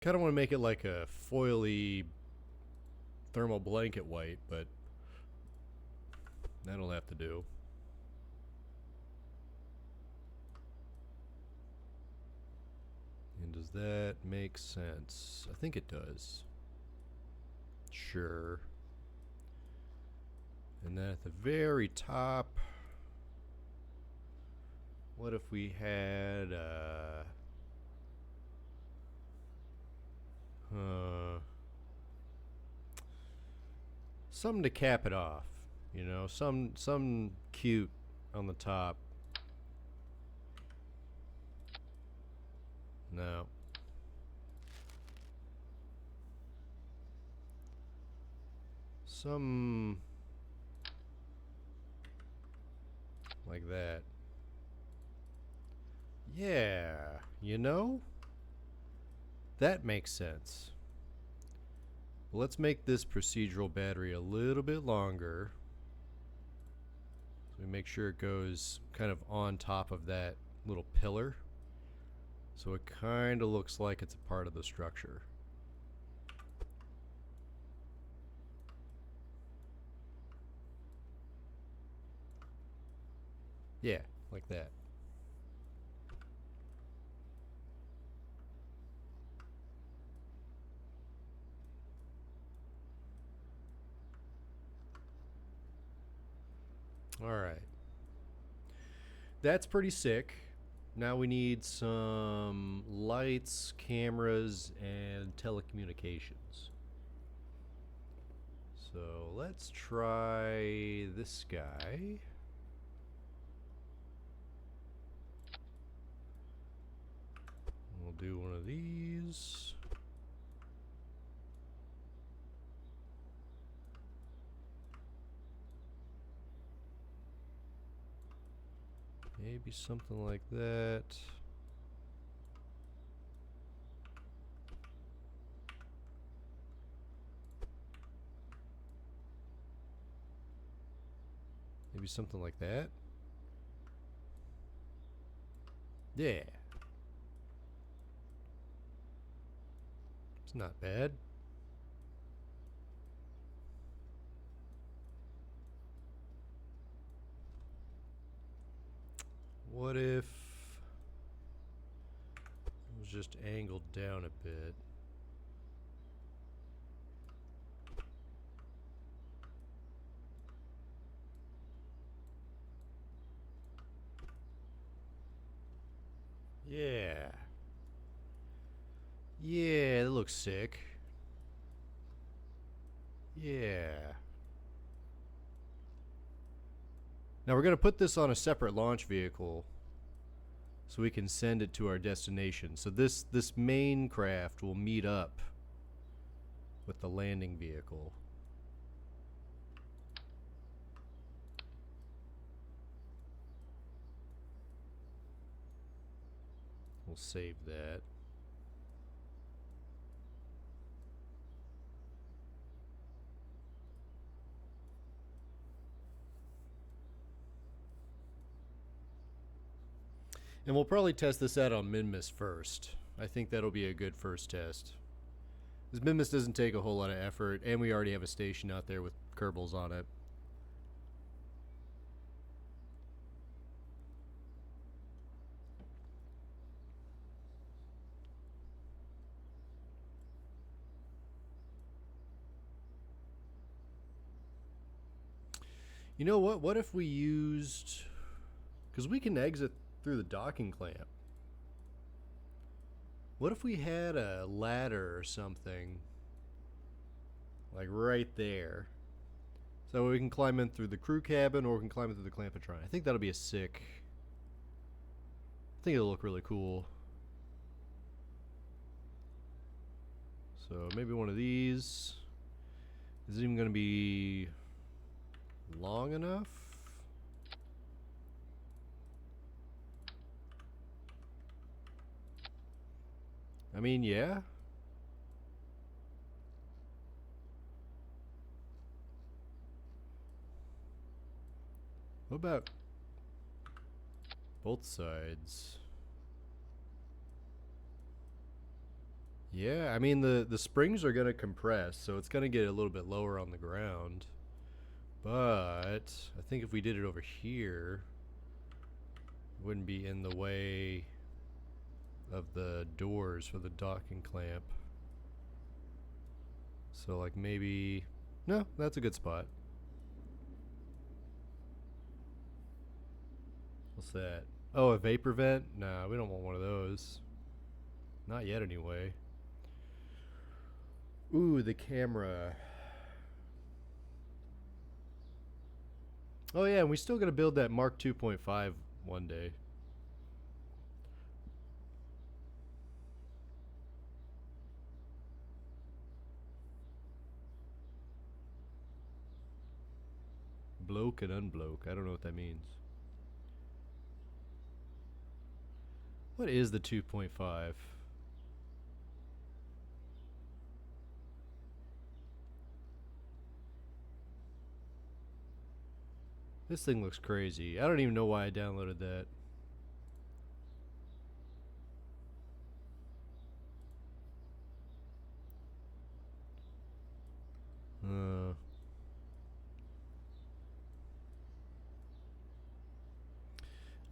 Kind of want to make it like a foily thermal blanket white, but that'll have to do. And does that make sense? I think it does. Sure. And then at the very top, what if we had something to cap it off, you know, some cute on the top. No. Some like that. Yeah, you know? That makes sense. Well, let's make this procedural battery a little bit longer. So we make sure it goes kind of on top of that little pillar. So it kind of looks like it's a part of the structure. Yeah, like that. All right. That's pretty sick. Now we need some lights, cameras, and telecommunications. So let's try this guy. We'll do one of these. Maybe something like that. Maybe something like that. Yeah. It's not bad. What if it was just angled down a bit? Yeah. Yeah, that looks sick. Yeah. Now we're going to put this on a separate launch vehicle so we can send it to our destination. So this main craft will meet up with the landing vehicle. We'll save that. And we'll probably test this out on Minmus first. I think that'll be a good first test. Because Minmus doesn't take a whole lot of effort, and we already have a station out there with Kerbals on it. You know what? What if we used... Because we can exit through the docking clamp. What if we had a ladder or something, like right there, so we can climb in through the crew cabin, or we can climb in through the Clampatron? I think that'll be a sick. I think it'll look really cool. So maybe one of these. Is it even going to be long enough? I mean, yeah. What about both sides? Yeah, I mean the springs are gonna compress, so it's gonna get a little bit lower on the ground. But I think if we did it over here, it wouldn't be in the way of the doors for the docking clamp. So like maybe, no, that's a good spot. What's that? Oh, a vapor vent? Nah, we don't want one of those. Not yet anyway. Ooh, the camera. Oh yeah, and we still gotta build that Mark 2.5 one day. Bloke and unbloke. I don't know what that means. What is the 2.5? This thing looks crazy. I don't even know why I downloaded that. Uh,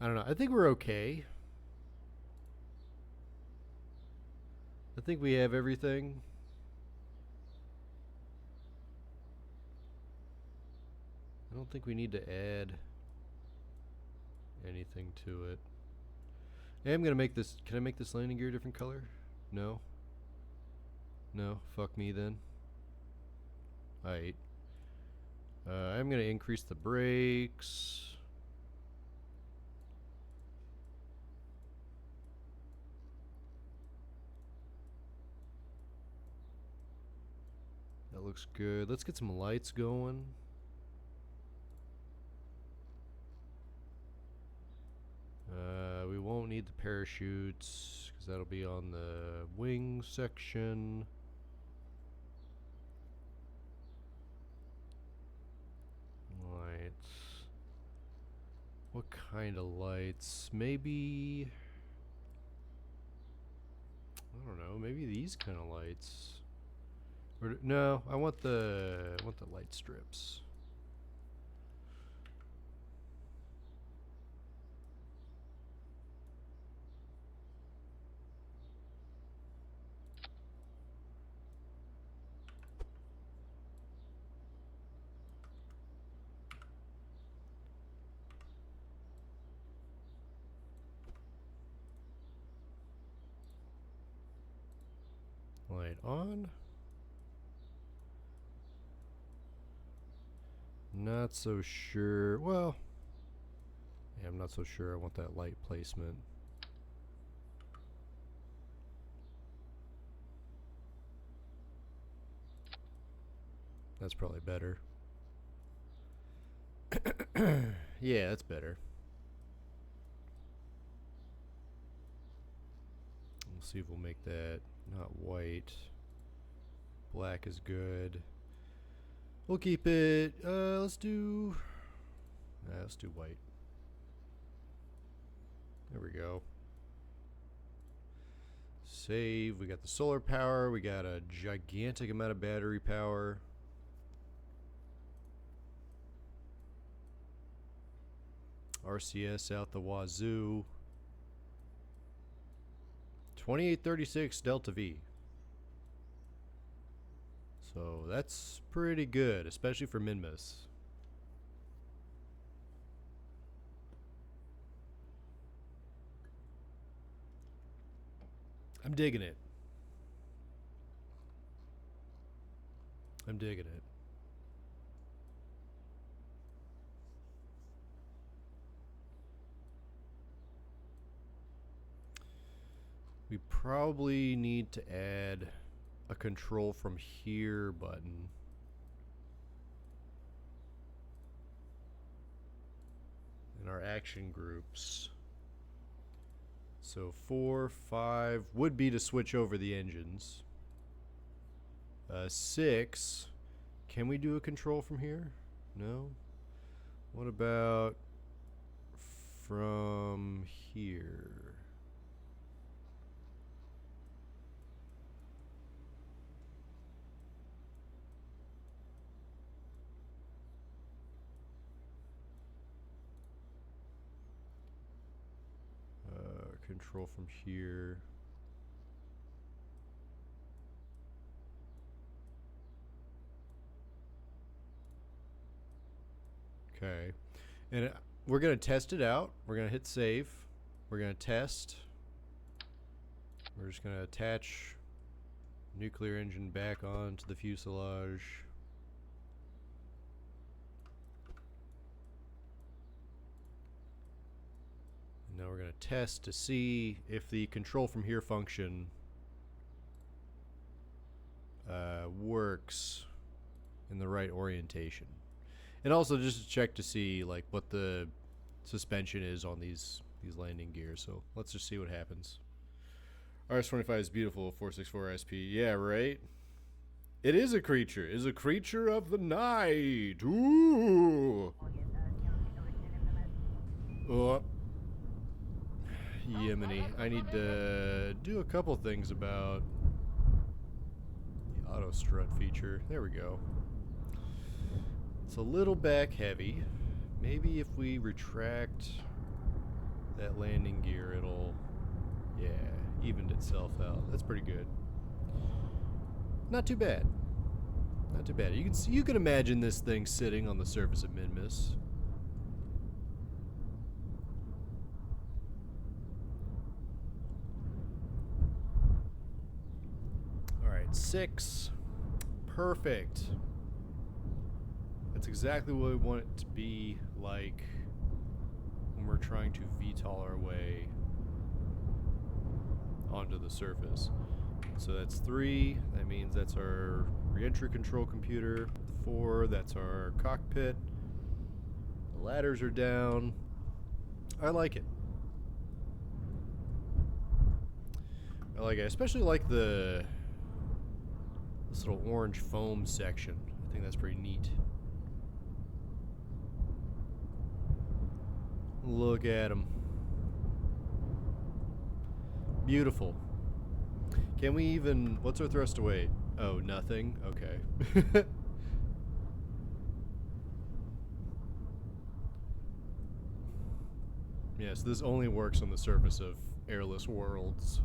I don't know. I think we're okay. I think we have everything. I don't think we need to add anything to it. I am gonna make this. Can I make this landing gear a different color? No. No. Fuck me then. Alright. I'm gonna increase the brakes. That looks good. Let's get some lights going. We won't need the parachutes because that'll be on the wing section. Lights. What kind of lights? Maybe, I don't know, maybe these kind of lights. Or no, I want the light strips. Light on. Not so sure. Well, yeah, I'm not so sure I want that light placement. That's probably better. Yeah, that's better. We'll see if we'll make that not white. Black is good. We'll keep it. Let's do white. There we go. Save. We got the solar power. We got a gigantic amount of battery power. RCS out the wazoo. 2836 Delta V. So that's pretty good, especially for Minmus. I'm digging it. I'm digging it. We probably need to add a control from here button. In our action groups. So 4, 5 would be to switch over the engines. 6, can we do a control from here? No. What about from here? control from here. Okay. And we're going to test it out. We're going to hit save. We're going to test. We're just going to attach nuclear engine back onto the fuselage. And now we're going to test to see if the control from here function works in the right orientation. And also just to check to see like what the suspension is on these landing gears. So let's just see what happens. RS-25 is beautiful, 464 SP. Yeah, right? It is a creature. It is a creature of the night. Ooh. Oh. Yemeni. I need to do a couple things about the auto strut feature. There we go. It's a little back heavy. Maybe if we retract that landing gear, it'll, yeah, evened itself out. That's pretty good. Not too bad. Not too bad. You can imagine this thing sitting on the surface of Minmus. All right, 6. Perfect. That's exactly what we want it to be like when we're trying to VTOL our way onto the surface. So that's 3. That means that's our re-entry control computer. 4, that's our cockpit. The ladders are down. I like it. I like it. I especially like this little orange foam section. I think that's pretty neat. Look at them. Beautiful. Can we even... What's our thrust to weight? Oh, nothing? Okay. Yes, this only works on the surface of airless worlds.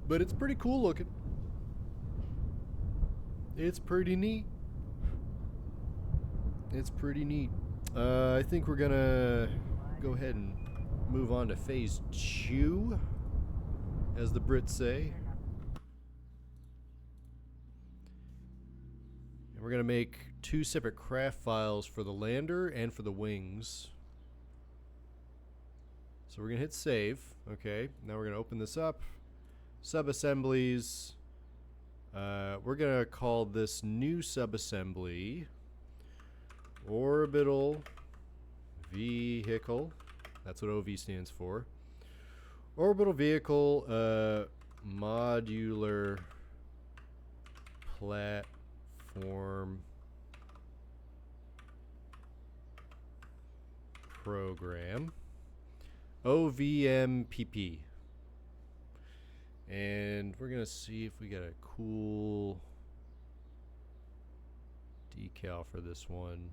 But it's pretty cool looking. It's pretty neat. It's pretty neat. I think we're gonna go ahead and move on to phase 2, as the Brits say. And we're gonna make 2 separate craft files for the lander and for the wings. So we're gonna hit save. Okay, now we're gonna open this up. Subassemblies. We're gonna call this new subassembly Orbital Vehicle. That's what OV stands for. Orbital Vehicle Modular Platform Program. OVMPP. And we're going to see if we got a cool decal for this one.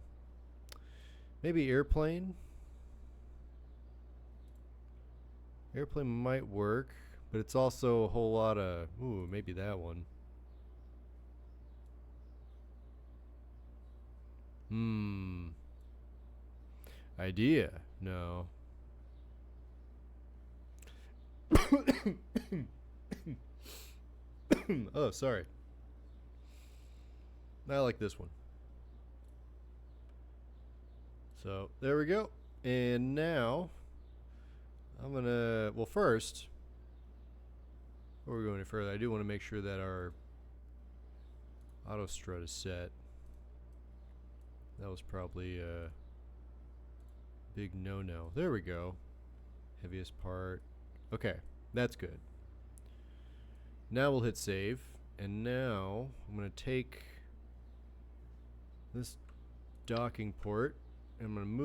Maybe airplane. Airplane might work, but it's also a whole lot of... Ooh, maybe that one. Idea. No. Oh, sorry. I like this one. So, there we go. And now, I'm gonna... Well, first, before we go any further, I do want to make sure that our auto strut is set. That was probably a big no-no. There we go. Heaviest part. Okay, that's good. Now we'll hit save, and now I'm going to take this docking port and I'm going to move